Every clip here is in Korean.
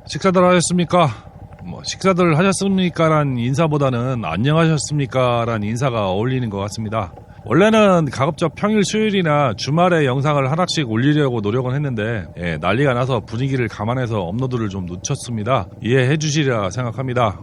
식사들 하셨습니까? 식사들 하셨습니까? 란 인사보다는 안녕하셨습니까? 란 인사가 어울리는 것 같습니다. 원래는 가급적 평일 수요일이나 주말에 영상을 하나씩 올리려고 노력은 했는데 난리가 나서 분위기를 감안해서 업로드를 좀 늦췄습니다. 이해해 주시리라 생각합니다.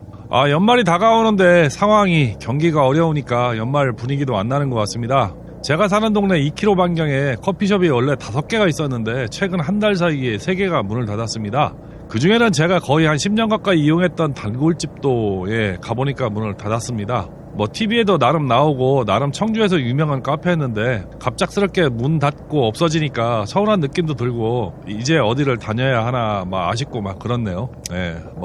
연말이 다가오는데 상황이 경기가 어려우니까 연말 분위기도 안 나는 것 같습니다. 제가 사는 동네 2km 반경에 커피숍이 원래 5개가 있었는데 최근 한 달 사이에 3개가 문을 닫았습니다. 그 중에는 제가 거의 한 10년 가까이 이용했던 단골집도 가보니까 문을 닫았습니다. TV에도 나름 나오고 나름 청주에서 유명한 카페였는데 갑작스럽게 문 닫고 없어지니까 서운한 느낌도 들고 이제 어디를 다녀야 하나 아쉽고 그렇네요.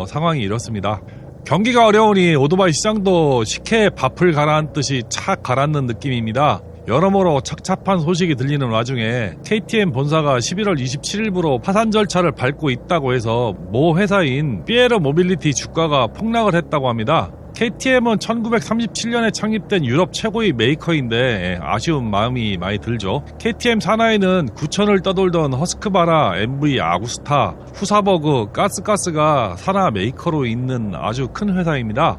상황이 이렇습니다. 경기가 어려우니 오토바이 시장도 식혜에 밥을 가라앉듯이 착 가라앉는 느낌입니다. 여러모로 착잡한 소식이 들리는 와중에 KTM 본사가 11월 27일부로 파산 절차를 밟고 있다고 해서 모 회사인 피에르 모빌리티 주가가 폭락을 했다고 합니다. KTM은 1937년에 창립된 유럽 최고의 메이커인데 아쉬운 마음이 많이 들죠. KTM 산하에는 9천을 떠돌던 허스크바라, MV 아구스타, 후사버그, 가스가스가 산하 메이커로 있는 아주 큰 회사입니다.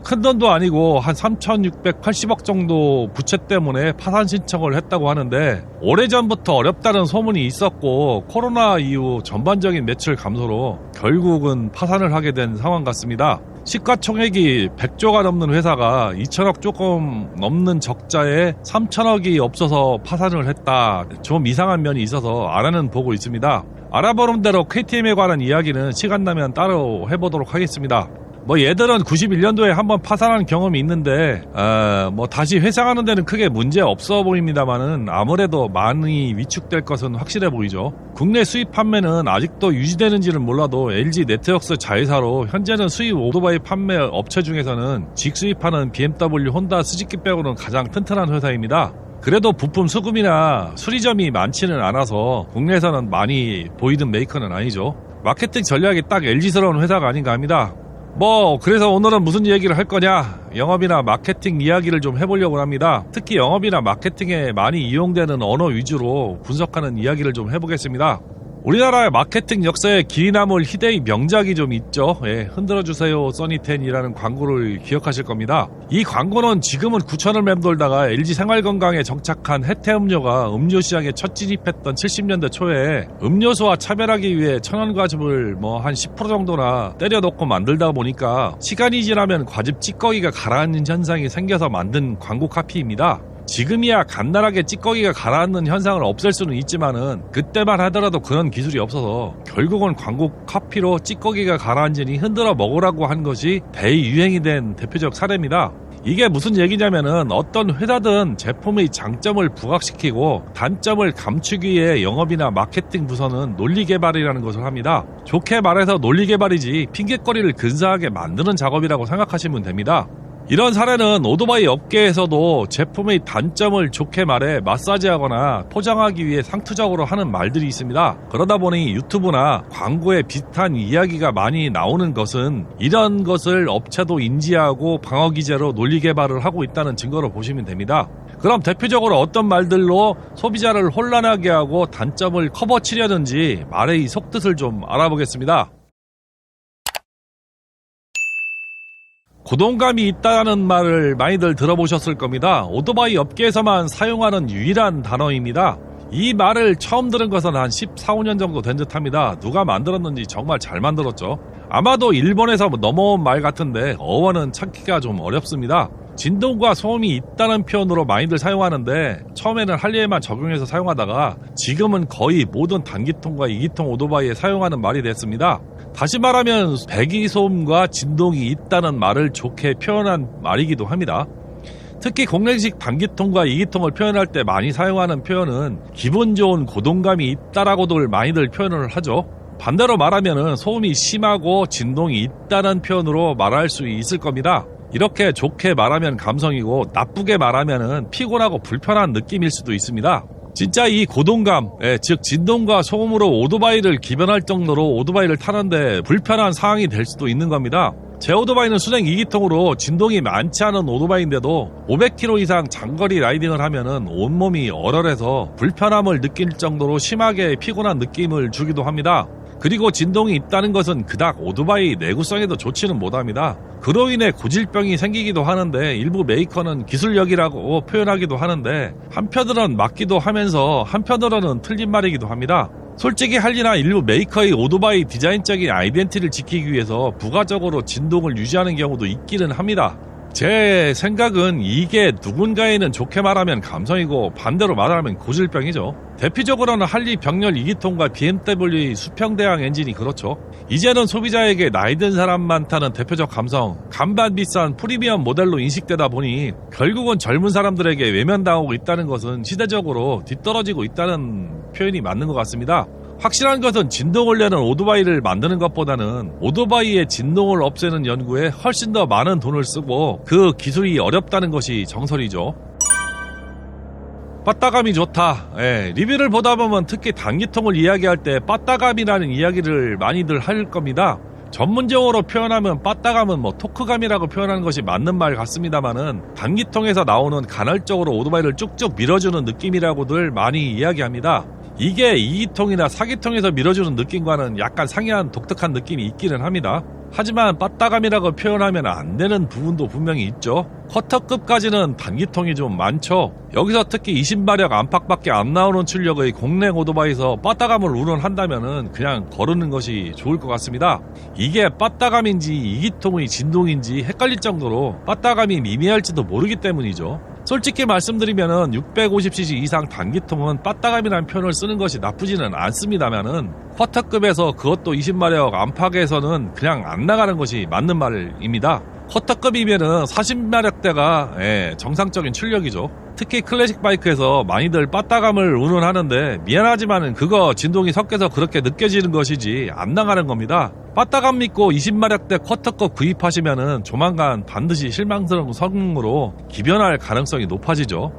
큰 돈도 아니고 한 3,680억 정도 부채 때문에 파산 신청을 했다고 하는데 오래전부터 어렵다는 소문이 있었고 코로나 이후 전반적인 매출 감소로 결국은 파산을 하게 된 상황 같습니다. 시가총액이 100조가 넘는 회사가 2천억 조금 넘는 적자에 3천억이 없어서 파산을 했다. 좀 이상한 면이 있어서 알아는 보고 있습니다. 알아보는 대로 KTM에 관한 이야기는 시간 나면 따로 해보도록 하겠습니다. 얘들은 91년도에 한번 파산한 경험이 있는데 다시 회상하는 데는 크게 문제 없어 보입니다만은 아무래도 많이 위축될 것은 확실해 보이죠. 국내 수입 판매는 아직도 유지되는지는 몰라도 LG 네트워크스 자회사로 현재는 수입 오토바이 판매 업체 중에서는 직수입하는 BMW, 혼다, 스즈키 빼고는 가장 튼튼한 회사입니다. 그래도 부품 수급이나 수리점이 많지는 않아서 국내에서는 많이 보이는 메이커는 아니죠. 마케팅 전략이 딱 LG스러운 회사가 아닌가 합니다. 그래서 오늘은 무슨 얘기를 할 거냐? 영업이나 마케팅 이야기를 좀 해보려고 합니다. 특히 영업이나 마케팅에 많이 이용되는 언어 위주로 분석하는 이야기를 좀 해보겠습니다. 우리나라의 마케팅 역사에 길이 남을 희대의 명작이 좀 있죠. 흔들어주세요 써니10이라는 광고를 기억하실 겁니다. 이 광고는 지금은 9천을 맴돌다가 LG 생활건강에 정착한 해태음료가 음료 시장에 첫 진입했던 70년대 초에 음료수와 차별하기 위해 천연과즙을 한 10% 정도나 때려놓고 만들다 보니까 시간이 지나면 과즙 찌꺼기가 가라앉는 현상이 생겨서 만든 광고 카피입니다. 지금이야 간단하게 찌꺼기가 가라앉는 현상을 없앨 수는 있지만은 그때만 하더라도 그런 기술이 없어서 결국은 광고 카피로 찌꺼기가 가라앉으니 흔들어 먹으라고 한 것이 대유행이 된 대표적 사례입니다. 이게 무슨 얘기냐면은 어떤 회사든 제품의 장점을 부각시키고 단점을 감추기 위해 영업이나 마케팅 부서는 논리개발이라는 것을 합니다. 좋게 말해서 논리개발이지 핑계거리를 근사하게 만드는 작업이라고 생각하시면 됩니다. 이런 사례는 오토바이 업계에서도 제품의 단점을 좋게 말해 마사지하거나 포장하기 위해 상투적으로 하는 말들이 있습니다. 그러다 보니 유튜브나 광고에 비슷한 이야기가 많이 나오는 것은 이런 것을 업체도 인지하고 방어 기제로 논리 개발을 하고 있다는 증거로 보시면 됩니다. 그럼 대표적으로 어떤 말들로 소비자를 혼란하게 하고 단점을 커버치려는지 말의 속뜻을 좀 알아보겠습니다. 고동감이 있다는 말을 많이들 들어보셨을 겁니다. 오토바이 업계에서만 사용하는 유일한 단어입니다. 이 말을 처음 들은 것은 한 14, 15년 정도 된 듯합니다. 누가 만들었는지 정말 잘 만들었죠. 아마도 일본에서 넘어온 말 같은데 어원은 찾기가 좀 어렵습니다. 진동과 소음이 있다는 표현으로 많이들 사용하는데 처음에는 할리에만 적용해서 사용하다가 지금은 거의 모든 단기통과 2기통 오토바이에 사용하는 말이 됐습니다. 다시 말하면 배기소음과 진동이 있다는 말을 좋게 표현한 말이기도 합니다. 특히 공랭식 단기통과 2기통을 표현할 때 많이 사용하는 표현은 기분 좋은 고동감이 있다라고들 많이들 표현을 하죠. 반대로 말하면 소음이 심하고 진동이 있다는 표현으로 말할 수 있을 겁니다. 이렇게 좋게 말하면 감성이고 나쁘게 말하면 피곤하고 불편한 느낌일 수도 있습니다. 진짜 이 고동감, 즉 진동과 소음으로 오토바이를 기변할 정도로 오토바이를 타는데 불편한 상황이 될 수도 있는 겁니다. 제 오토바이는 순행 2기통으로 진동이 많지 않은 오토바이인데도 500km 이상 장거리 라이딩을 하면은 온몸이 얼얼해서 불편함을 느낄 정도로 심하게 피곤한 느낌을 주기도 합니다. 그리고 진동이 있다는 것은 그닥 오토바이 내구성에도 좋지는 못합니다. 그로 인해 고질병이 생기기도 하는데 일부 메이커는 기술력이라고 표현하기도 하는데 한편으로는 맞기도 하면서 한편으로는 틀린 말이기도 합니다. 솔직히 할리나 일부 메이커의 오토바이 디자인적인 아이덴티티를 지키기 위해서 부가적으로 진동을 유지하는 경우도 있기는 합니다. 제 생각은 이게 누군가에는 좋게 말하면 감성이고 반대로 말하면 고질병이죠. 대표적으로는 할리 병렬 2기통과 BMW 수평대항 엔진이 그렇죠. 이제는 소비자에게 나이 든 사람만 타는 대표적 감성, 간반 비싼 프리미엄 모델로 인식되다 보니 결국은 젊은 사람들에게 외면당하고 있다는 것은 시대적으로 뒤떨어지고 있다는 표현이 맞는 것 같습니다. 확실한 것은 진동을 내는 오토바이를 만드는 것보다는 오토바이의 진동을 없애는 연구에 훨씬 더 많은 돈을 쓰고 그 기술이 어렵다는 것이 정설이죠. 빠따감이 좋다. 리뷰를 보다 보면 특히 단기통을 이야기할 때 빠따감이라는 이야기를 많이들 할 겁니다. 전문적으로 표현하면 빠따감은 토크감이라고 표현하는 것이 맞는 말 같습니다만은 단기통에서 나오는 간헐적으로 오토바이를 쭉쭉 밀어주는 느낌이라고들 많이 이야기합니다. 이게 2기통이나 4기통에서 밀어주는 느낌과는 약간 상이한 독특한 느낌이 있기는 합니다. 하지만 빠따감이라고 표현하면 안 되는 부분도 분명히 있죠. 커터급까지는 단기통이 좀 많죠. 여기서 특히 20마력 안팎밖에 안 나오는 출력의 공랭 오토바이에서 빠따감을 운운한다면은 그냥 거르는 것이 좋을 것 같습니다. 이게 빠따감인지 2기통의 진동인지 헷갈릴 정도로 빠따감이 미미할지도 모르기 때문이죠. 솔직히 말씀드리면은 650cc 이상 단기통은 빠따감이라는 표현을 쓰는 것이 나쁘지는 않습니다만은 쿼터급에서 그것도 20마력 안팎에서는 그냥 안 나가는 것이 맞는 말입니다. 쿼터급이면은 40마력대가 정상적인 출력이죠. 특히 클래식 바이크에서 많이들 빠따감을 운운하는데 미안하지만은 그거 진동이 섞여서 그렇게 느껴지는 것이지 안 나가는 겁니다. 빠따감 믿고 20마력대 쿼터급 구입하시면은 조만간 반드시 실망스러운 성능으로 기변할 가능성이 높아지죠.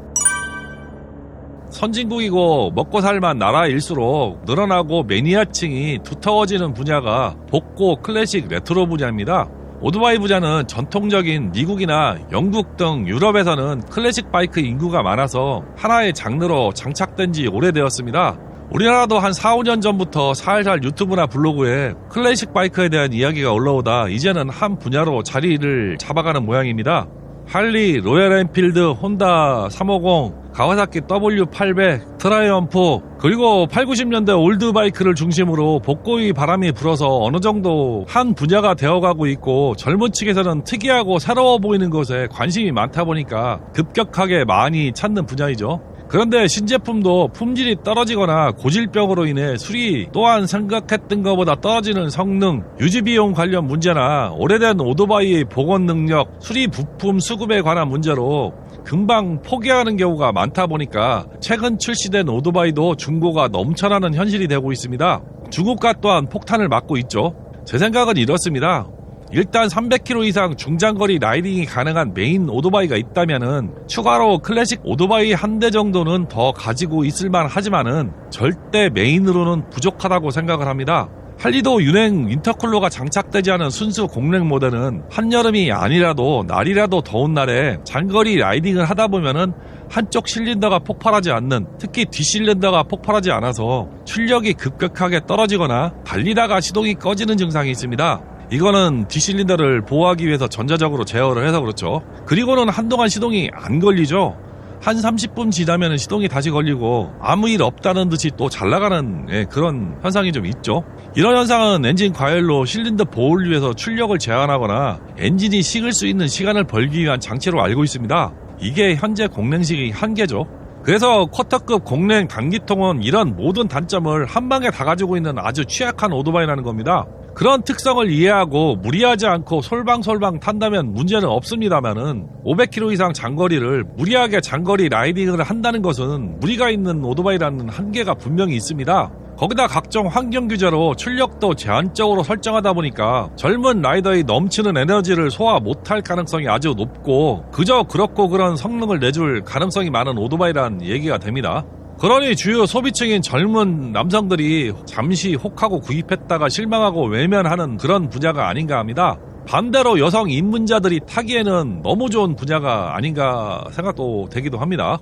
선진국이고 먹고 살만 나라일수록 늘어나고 매니아층이 두터워지는 분야가 복고 클래식 레트로 분야입니다. 오토바이 분야는 전통적인 미국이나 영국 등 유럽에서는 클래식 바이크 인구가 많아서 하나의 장르로 장착된 지 오래되었습니다. 우리나라도 한 4, 5년 전부터 살살 유튜브나 블로그에 클래식 바이크에 대한 이야기가 올라오다 이제는 한 분야로 자리를 잡아가는 모양입니다. 할리, 로얄 엔필드, 혼다 350, 가와사키 W800, 트라이엄프, 그리고 8, 90년대 올드 바이크를 중심으로 복고의 바람이 불어서 어느 정도 한 분야가 되어가고 있고 젊은 층에서는 특이하고 새로워 보이는 것에 관심이 많다 보니까 급격하게 많이 찾는 분야이죠. 그런데 신제품도 품질이 떨어지거나 고질병으로 인해 수리 또한 생각했던 것보다 떨어지는 성능, 유지비용 관련 문제나 오래된 오토바이의 복원 능력, 수리 부품 수급에 관한 문제로 금방 포기하는 경우가 많다 보니까 최근 출시된 오토바이도 중고가 넘쳐나는 현실이 되고 있습니다. 중고가 또한 폭탄을 맞고 있죠. 제 생각은 이렇습니다. 일단 300km 이상 중장거리 라이딩이 가능한 메인 오토바이가 있다면은 추가로 클래식 오토바이 한 대 정도는 더 가지고 있을만 하지만은 절대 메인으로는 부족하다고 생각을 합니다. 할리도 윤행 인터쿨러가 장착되지 않은 순수 공랭 모델은 한여름이 아니라도 날이라도 더운 날에 장거리 라이딩을 하다 보면은 한쪽 실린더가 폭발하지 않는, 특히 뒷실린더가 폭발하지 않아서 출력이 급격하게 떨어지거나 달리다가 시동이 꺼지는 증상이 있습니다. 이거는 뒷실린더를 보호하기 위해서 전자적으로 제어를 해서 그렇죠. 그리고는 한동안 시동이 안 걸리죠. 한 30분 지나면 시동이 다시 걸리고 아무 일 없다는 듯이 또 잘 나가는 그런 현상이 좀 있죠. 이런 현상은 엔진 과열로 실린더 보호를 위해서 출력을 제한하거나 엔진이 식을 수 있는 시간을 벌기 위한 장치로 알고 있습니다. 이게 현재 공랭식의 한계죠. 그래서 쿼터급 공랭 단기통은 이런 모든 단점을 한 방에 다 가지고 있는 아주 취약한 오토바이라는 겁니다. 그런 특성을 이해하고 무리하지 않고 솔방솔방 탄다면 문제는 없습니다만은 500km 이상 장거리를 무리하게 장거리 라이딩을 한다는 것은 무리가 있는 오토바이라는 한계가 분명히 있습니다. 거기다 각종 환경 규제로 출력도 제한적으로 설정하다 보니까 젊은 라이더의 넘치는 에너지를 소화 못할 가능성이 아주 높고 그저 그렇고 그런 성능을 내줄 가능성이 많은 오토바이란 얘기가 됩니다. 그러니 주요 소비층인 젊은 남성들이 잠시 혹하고 구입했다가 실망하고 외면하는 그런 분야가 아닌가 합니다. 반대로 여성 입문자들이 타기에는 너무 좋은 분야가 아닌가 생각도 되기도 합니다.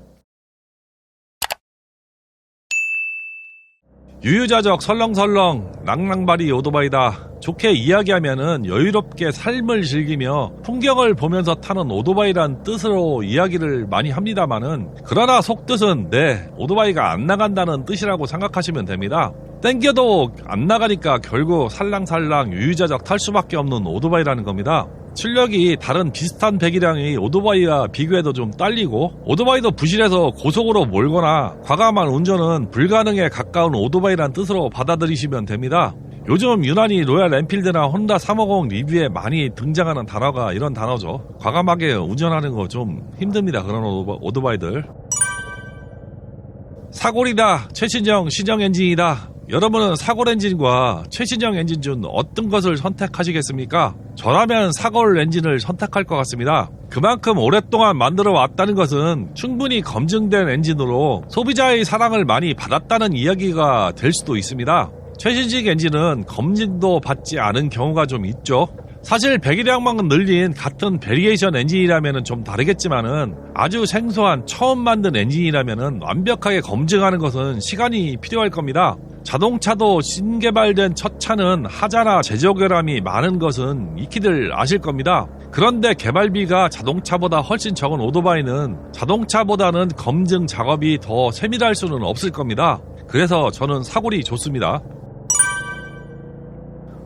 유유자적 설렁설렁 낭낭바리 오토바이다. 좋게 이야기하면은 여유롭게 삶을 즐기며 풍경을 보면서 타는 오토바이란 뜻으로 이야기를 많이 합니다만은, 그러나 속뜻은 오토바이가 안 나간다는 뜻이라고 생각하시면 됩니다. 땡겨도 안 나가니까 결국 살랑살랑 유유자적 탈 수밖에 없는 오토바이라는 겁니다. 출력이 다른 비슷한 배기량의 오토바이와 비교해도 좀 딸리고, 오토바이도 부실해서 고속으로 몰거나 과감한 운전은 불가능에 가까운 오토바이란 뜻으로 받아들이시면 됩니다. 요즘 유난히 로얄 엔필드나 혼다 350 리뷰에 많이 등장하는 단어가 이런 단어죠. 과감하게 운전하는 거 좀 힘듭니다. 그런 오토바이들. 사골이다. 최신형 신형 엔진이다. 여러분은 사골 엔진과 최신형 엔진 중 어떤 것을 선택하시겠습니까? 저라면 사골 엔진을 선택할 것 같습니다. 그만큼 오랫동안 만들어 왔다는 것은 충분히 검증된 엔진으로 소비자의 사랑을 많이 받았다는 이야기가 될 수도 있습니다. 최신식 엔진은 검증도 받지 않은 경우가 좀 있죠. 사실 배기량만 늘린 같은 베리에이션 엔진이라면 좀 다르겠지만은, 아주 생소한 처음 만든 엔진이라면 완벽하게 검증하는 것은 시간이 필요할 겁니다. 자동차도 신개발된 첫 차는 하자나 제조 결함이 많은 것은 익히들 아실 겁니다. 그런데 개발비가 자동차보다 훨씬 적은 오토바이는 자동차보다는 검증 작업이 더 세밀할 수는 없을 겁니다. 그래서 저는 사골이 좋습니다.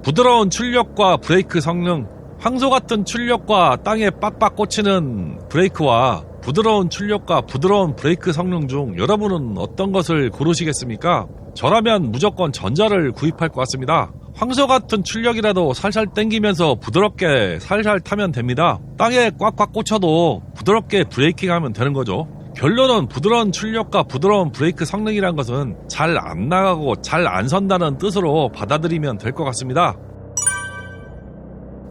부드러운 출력과 브레이크 성능. 황소 같은 출력과 땅에 빡빡 꽂히는 브레이크와 부드러운 출력과 부드러운 브레이크 성능 중 여러분은 어떤 것을 고르시겠습니까? 저라면 무조건 전자를 구입할 것 같습니다. 황소 같은 출력이라도 살살 땡기면서 부드럽게 살살 타면 됩니다. 땅에 꽉꽉 꽂혀도 부드럽게 브레이킹하면 되는 거죠. 결론은 부드러운 출력과 부드러운 브레이크 성능이란 것은 잘 안 나가고 잘 안 선다는 뜻으로 받아들이면 될 것 같습니다.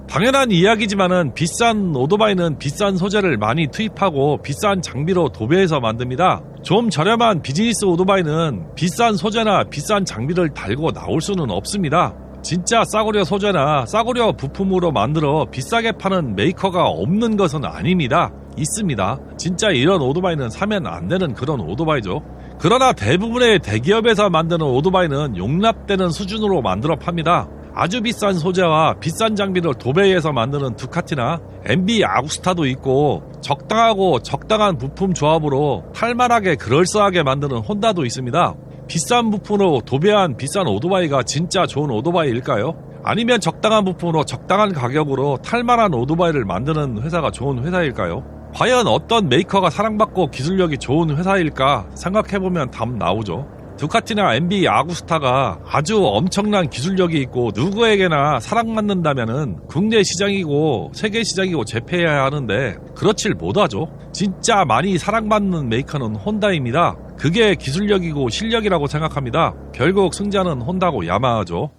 당연한 이야기지만은 비싼 오토바이는 비싼 소재를 많이 투입하고 비싼 장비로 도배해서 만듭니다. 좀 저렴한 비즈니스 오토바이는 비싼 소재나 비싼 장비를 달고 나올 수는 없습니다. 진짜 싸구려 소재나 싸구려 부품으로 만들어 비싸게 파는 메이커가 없는 것은 아닙니다. 있습니다. 진짜 이런 오토바이는 사면 안 되는 그런 오토바이죠. 그러나 대부분의 대기업에서 만드는 오토바이는 용납되는 수준으로 만들어 팝니다. 아주 비싼 소재와 비싼 장비를 도배해서 만드는 두카티나 MB 아구스타도 있고, 적당하고 적당한 부품 조합으로 탈만하게 그럴싸하게 만드는 혼다도 있습니다. 비싼 부품으로 도배한 비싼 오토바이가 진짜 좋은 오토바이일까요? 아니면 적당한 부품으로 적당한 가격으로 탈만한 오토바이를 만드는 회사가 좋은 회사일까요? 과연 어떤 메이커가 사랑받고 기술력이 좋은 회사일까 생각해보면 답 나오죠. 두카티나 MB 아구스타가 아주 엄청난 기술력이 있고 누구에게나 사랑받는다면은 국내 시장이고 세계 시장이고 제패해야 하는데 그렇질 못하죠. 진짜 많이 사랑받는 메이커는 혼다입니다. 그게 기술력이고 실력이라고 생각합니다. 결국 승자는 혼다고 야마하죠.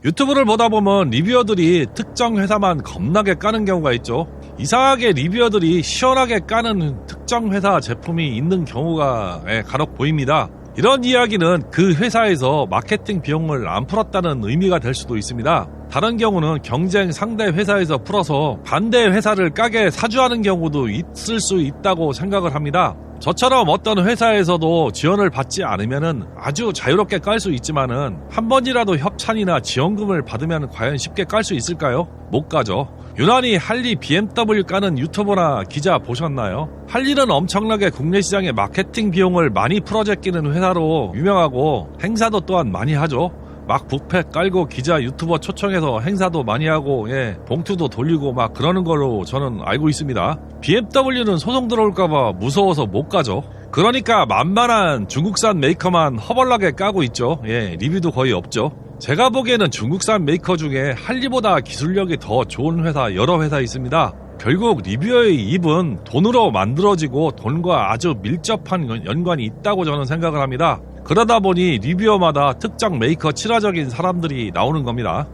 유튜브를 보다 보면 리뷰어들이 특정 회사만 겁나게 까는 경우가 있죠. 이상하게 리뷰어들이 시원하게 까는 특정 회사 제품이 있는 경우가 간혹 보입니다. 이런 이야기는 그 회사에서 마케팅 비용을 안 풀었다는 의미가 될 수도 있습니다. 다른 경우는 경쟁 상대 회사에서 풀어서 반대 회사를 까게 사주하는 경우도 있을 수 있다고 생각을 합니다. 저처럼 어떤 회사에서도 지원을 받지 않으면은 아주 자유롭게 깔 수 있지만은 한 번이라도 협찬이나 지원금을 받으면 과연 쉽게 깔 수 있을까요? 못 가죠. 유난히 할리 BMW 까는 유튜버나 기자 보셨나요? 할리는 엄청나게 국내 시장에 마케팅 비용을 많이 풀어제끼는 회사로 유명하고 행사도 또한 많이 하죠. 막 뷔페 깔고 기자 유튜버 초청해서 행사도 많이 하고 봉투도 돌리고 막 그러는 걸로 저는 알고 있습니다. BMW는 소송 들어올까봐 무서워서 못 가죠. 그러니까 만만한 중국산 메이커만 허벌나게 까고 있죠. 리뷰도 거의 없죠. 제가 보기에는 중국산 메이커 중에 할리보다 기술력이 더 좋은 회사 여러 회사 있습니다. 결국 리뷰어의 입은 돈으로 만들어지고 돈과 아주 밀접한 연관이 있다고 저는 생각을 합니다. 그러다 보니 리뷰어마다 특정 메이커 친화적인 사람들이 나오는 겁니다.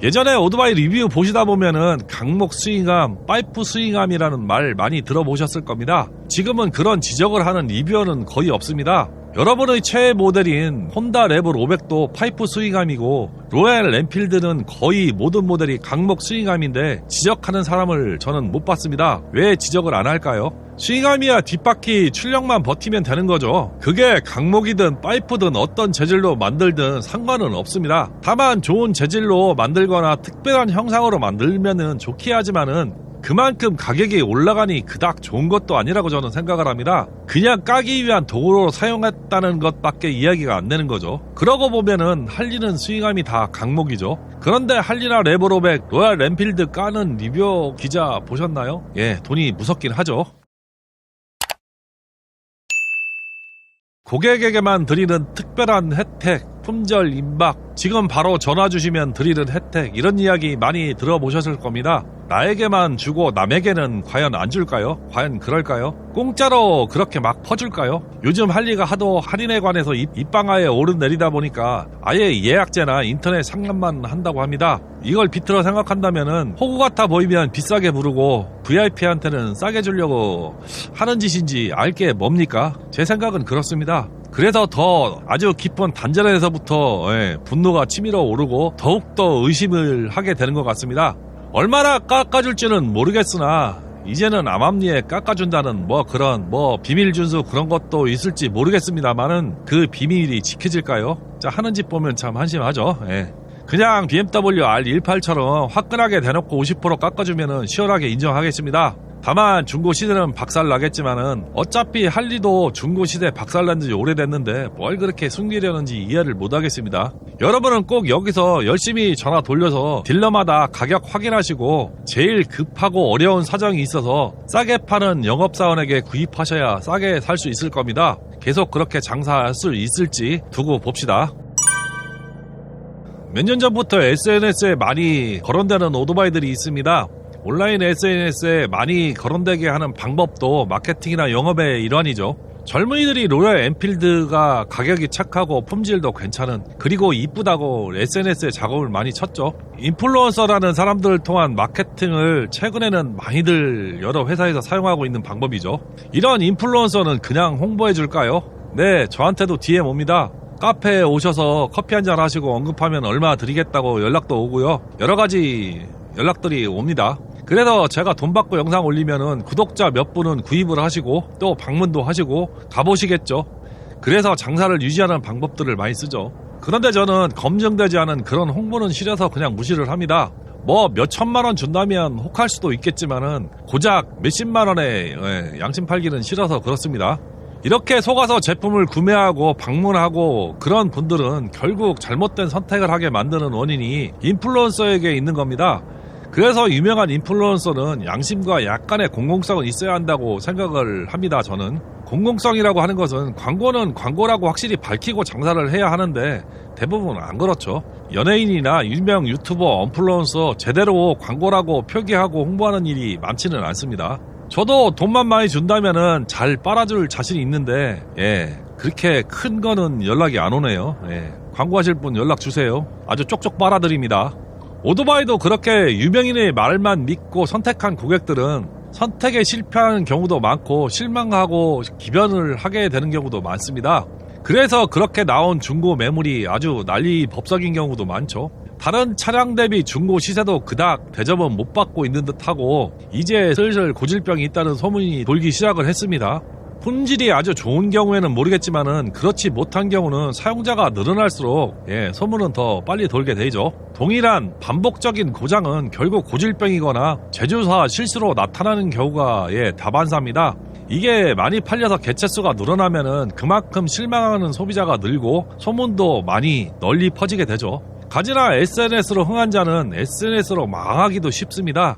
예전에 오토바이 리뷰 보시다 보면은 강목 스윙암, 파이프 스윙암이라는 말 많이 들어보셨을 겁니다. 지금은 그런 지적을 하는 리뷰어는 거의 없습니다. 여러분의 최애 모델인 혼다 레벨 500도 파이프 스윙암이고 로얄 엔필드는 거의 모든 모델이 강목 스윙암인데 지적하는 사람을 저는 못 봤습니다. 왜 지적을 안 할까요? 스윙암이야 뒷바퀴 출력만 버티면 되는 거죠. 그게 강목이든 파이프든 어떤 재질로 만들든 상관은 없습니다. 다만 좋은 재질로 만들거나 특별한 형상으로 만들면은 좋게 하지만은 그만큼 가격이 올라가니 그닥 좋은 것도 아니라고 저는 생각을 합니다. 그냥 까기 위한 도구로 사용했다는 것밖에 이야기가 안 되는 거죠. 그러고 보면은 할리는 스윙암이 다 강목이죠. 그런데 할리나 레브로백, 로얄 램필드 까는 리뷰 기자 보셨나요? 예, 돈이 무섭긴 하죠. 고객에게만 드리는 특별한 혜택, 품절 임박, 지금 바로 전화 주시면 드리는 혜택, 이런 이야기 많이 들어보셨을 겁니다. 나에게만 주고 남에게는 과연 안 줄까요? 과연 그럴까요? 공짜로 그렇게 막 퍼줄까요? 요즘 할리가 하도 할인에 관해서 입방아에 오르내리다 보니까 아예 예약제나 인터넷 상담만 한다고 합니다. 이걸 비틀어 생각한다면은 호구 같아 보이면 비싸게 부르고 VIP한테는 싸게 주려고 하는 짓인지 알게 뭡니까? 제 생각은 그렇습니다. 그래서 더 아주 깊은 단전에서부터 분노가 치밀어 오르고 더욱더 의심을 하게 되는 것 같습니다. 얼마나 깎아줄지는 모르겠으나 이제는 암암리에 깎아준다는 그런 비밀 준수 그런 것도 있을지 모르겠습니다만은 그 비밀이 지켜질까요? 자, 하는 짓 보면 참 한심하죠. 그냥 BMW R18처럼 화끈하게 대놓고 50% 깎아주면은 시원하게 인정하겠습니다. 다만 중고 시대는 박살나겠지만은 어차피 할리도 중고 시대 박살난 지 오래됐는데 뭘 그렇게 숨기려는지 이해를 못하겠습니다. 여러분은 꼭 여기서 열심히 전화 돌려서 딜러마다 가격 확인하시고 제일 급하고 어려운 사정이 있어서 싸게 파는 영업사원에게 구입하셔야 싸게 살 수 있을 겁니다. 계속 그렇게 장사할 수 있을지 두고 봅시다. 몇 년 전부터 SNS에 많이 거론되는 오토바이들이 있습니다. 온라인 SNS에 많이 거론되게 하는 방법도 마케팅이나 영업의 일환이죠. 젊은이들이 로얄 엔필드가 가격이 착하고 품질도 괜찮은, 그리고 이쁘다고 SNS에 작업을 많이 쳤죠. 인플루언서라는 사람들을 통한 마케팅을 최근에는 많이들 여러 회사에서 사용하고 있는 방법이죠. 이런 인플루언서는 그냥 홍보해줄까요? 네, 저한테도 DM 옵니다. 카페에 오셔서 커피 한잔 하시고 언급하면 얼마 드리겠다고 연락도 오고요. 여러가지 연락들이 옵니다. 그래서 제가 돈 받고 영상 올리면은 구독자 몇 분은 구입을 하시고 또 방문도 하시고 가보시겠죠. 그래서 장사를 유지하는 방법들을 많이 쓰죠. 그런데 저는 검증되지 않은 그런 홍보는 싫어서 그냥 무시를 합니다. 몇 천만 원 준다면 혹할 수도 있겠지만은 고작 몇십만 원에 양심 팔기는 싫어서 그렇습니다. 이렇게 속아서 제품을 구매하고 방문하고 그런 분들은 결국 잘못된 선택을 하게 만드는 원인이 인플루언서에게 있는 겁니다. 그래서 유명한 인플루언서는 양심과 약간의 공공성은 있어야 한다고 생각을 합니다. 저는 공공성이라고 하는 것은 광고는 광고라고 확실히 밝히고 장사를 해야 하는데 대부분 안 그렇죠. 연예인이나 유명 유튜버, 인플루언서 제대로 광고라고 표기하고 홍보하는 일이 많지는 않습니다. 저도 돈만 많이 준다면은 잘 빨아줄 자신이 있는데 그렇게 큰 거는 연락이 안 오네요. 광고하실 분 연락 주세요. 아주 쪽쪽 빨아드립니다. 오토바이도 그렇게 유명인의 말만 믿고 선택한 고객들은 선택에 실패하는 경우도 많고 실망하고 기변을 하게 되는 경우도 많습니다. 그래서 그렇게 나온 중고 매물이 아주 난리 법석인 경우도 많죠. 다른 차량 대비 중고 시세도 그닥 대접은 못 받고 있는 듯하고 이제 슬슬 고질병이 있다는 소문이 돌기 시작을 했습니다. 품질이 아주 좋은 경우에는 모르겠지만은 그렇지 못한 경우는 사용자가 늘어날수록 소문은 더 빨리 돌게 되죠. 동일한 반복적인 고장은 결국 고질병이거나 제조사 실수로 나타나는 경우가 다반사입니다. 이게 많이 팔려서 개체수가 늘어나면은 그만큼 실망하는 소비자가 늘고 소문도 많이 널리 퍼지게 되죠. 가지나 SNS로 흥한 자는 SNS로 망하기도 쉽습니다.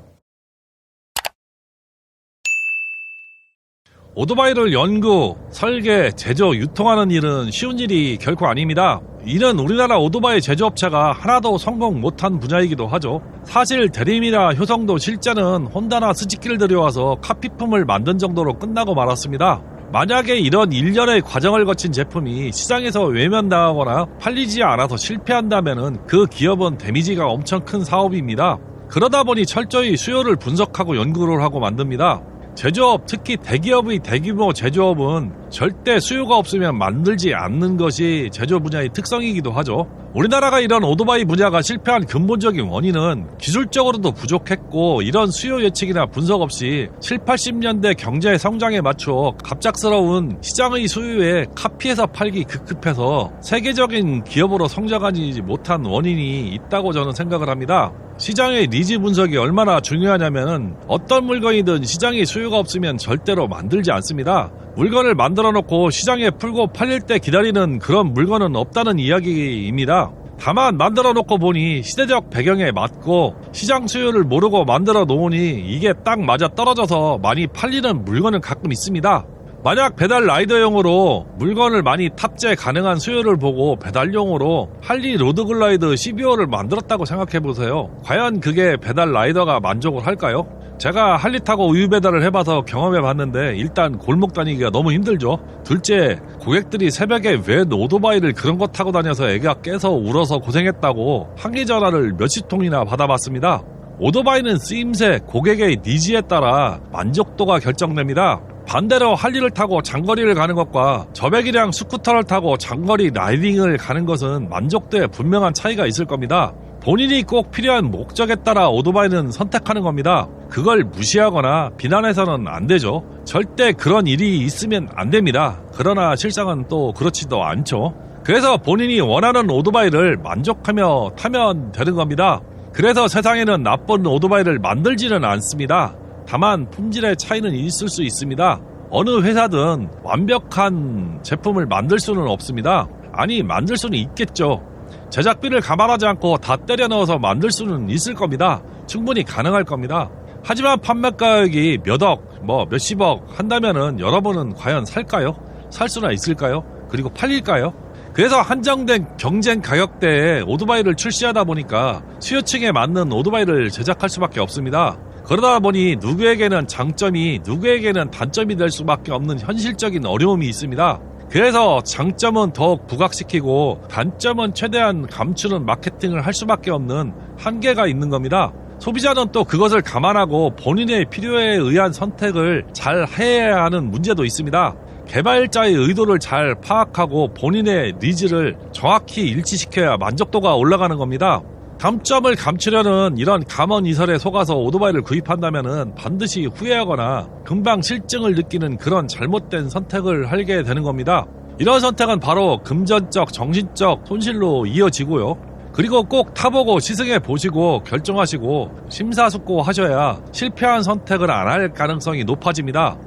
오토바이를 연구, 설계, 제조, 유통하는 일은 쉬운 일이 결코 아닙니다. 이는 우리나라 오토바이 제조업체가 하나도 성공 못한 분야이기도 하죠. 사실 대림이나 효성도 실제는 혼다나 스즈키를 들여와서 카피품을 만든 정도로 끝나고 말았습니다. 만약에 이런 일련의 과정을 거친 제품이 시장에서 외면당하거나 팔리지 않아서 실패한다면 그 기업은 데미지가 엄청 큰 사업입니다. 그러다 보니 철저히 수요를 분석하고 연구를 하고 만듭니다. 제조업, 특히 대기업의 대규모 제조업은 절대 수요가 없으면 만들지 않는 것이 제조 분야의 특성이기도 하죠. 우리나라가 이런 오토바이 분야가 실패한 근본적인 원인은 기술적으로도 부족했고, 이런 수요 예측이나 분석 없이 7, 80년대 경제 성장에 맞춰 갑작스러운 시장의 수요에 카피해서 팔기 급급해서 세계적인 기업으로 성장하지 못한 원인이 있다고 저는 생각을 합니다. 시장의 니즈 분석이 얼마나 중요하냐면, 어떤 물건이든 시장에 수요가 없으면 절대로 만들지 않습니다. 물건을 만들어 놓고 시장에 풀고 팔릴 때 기다리는 그런 물건은 없다는 이야기입니다. 다만 만들어 놓고 보니 시대적 배경에 맞고 시장 수요를 모르고 만들어 놓으니 이게 딱 맞아 떨어져서 많이 팔리는 물건은 가끔 있습니다. 만약 배달 라이더용으로 물건을 많이 탑재 가능한 수요를 보고 배달용으로 할리 로드글라이드 12호를 만들었다고 생각해보세요. 과연 그게 배달 라이더가 만족을 할까요? 제가 할리 타고 우유 배달을 해봐서 경험해봤는데, 일단 골목 다니기가 너무 힘들죠. 둘째, 고객들이 새벽에 왜 오토바이를 그런 거 타고 다녀서 애가 깨서 울어서 고생했다고 항의 전화를 몇십 통이나 받아봤습니다. 오토바이는 쓰임새, 고객의 니즈에 따라 만족도가 결정됩니다. 반대로 할리를 타고 장거리를 가는 것과 저배기량 스쿠터를 타고 장거리 라이딩을 가는 것은 만족도에 분명한 차이가 있을 겁니다. 본인이 꼭 필요한 목적에 따라 오토바이는 선택하는 겁니다. 그걸 무시하거나 비난해서는 안 되죠. 절대 그런 일이 있으면 안 됩니다. 그러나 실상은 또 그렇지도 않죠. 그래서 본인이 원하는 오토바이를 만족하며 타면 되는 겁니다. 그래서 세상에는 나쁜 오토바이를 만들지는 않습니다. 다만 품질의 차이는 있을 수 있습니다. 어느 회사든 완벽한 제품을 만들 수는 없습니다. 아니, 만들 수는 있겠죠. 제작비를 감안하지 않고 다 때려 넣어서 만들 수는 있을 겁니다. 충분히 가능할 겁니다. 하지만 판매 가격이 몇억, 몇십억 한다면은 여러분은 과연 살까요? 살 수나 있을까요? 그리고 팔릴까요? 그래서 한정된 경쟁 가격대에 오토바이를 출시하다 보니까 수요층에 맞는 오토바이를 제작할 수밖에 없습니다. 그러다 보니 누구에게는 장점이, 누구에게는 단점이 될 수밖에 없는 현실적인 어려움이 있습니다. 그래서 장점은 더욱 부각시키고 단점은 최대한 감추는 마케팅을 할 수밖에 없는 한계가 있는 겁니다. 소비자는 또 그것을 감안하고 본인의 필요에 의한 선택을 잘 해야 하는 문제도 있습니다. 개발자의 의도를 잘 파악하고 본인의 니즈를 정확히 일치시켜야 만족도가 올라가는 겁니다. 단점을 감추려는 이런 감언이설에 속아서 오토바이를 구입한다면 반드시 후회하거나 금방 실증을 느끼는 그런 잘못된 선택을 하게 되는 겁니다. 이런 선택은 바로 금전적, 정신적 손실로 이어지고요. 그리고 꼭 타보고 시승해 보시고 결정하시고 심사숙고하셔야 실패한 선택을 안 할 가능성이 높아집니다.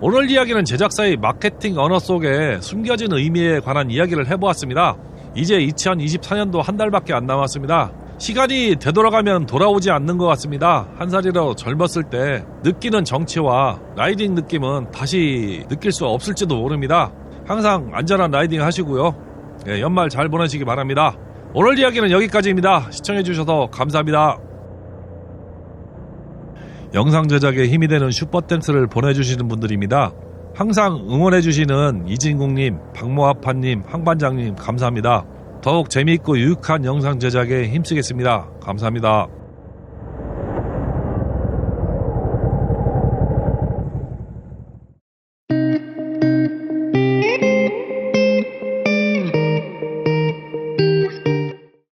오늘 이야기는 제작사의 마케팅 언어 속에 숨겨진 의미에 관한 이야기를 해보았습니다. 이제 2024년도 한 달밖에 안 남았습니다. 시간이 되돌아가면 돌아오지 않는 것 같습니다. 한 살이라도 젊었을 때 느끼는 정치와 라이딩 느낌은 다시 느낄 수 없을지도 모릅니다. 항상 안전한 라이딩 하시고요. 연말 잘 보내시기 바랍니다. 오늘 이야기는 여기까지입니다. 시청해주셔서 감사합니다. 영상 제작에 힘이 되는 슈퍼땡스를 보내주시는 분들입니다. 항상 응원해주시는 이진국님, 박모아파님, 황반장님 감사합니다. 더욱 재미있고 유익한 영상 제작에 힘쓰겠습니다. 감사합니다.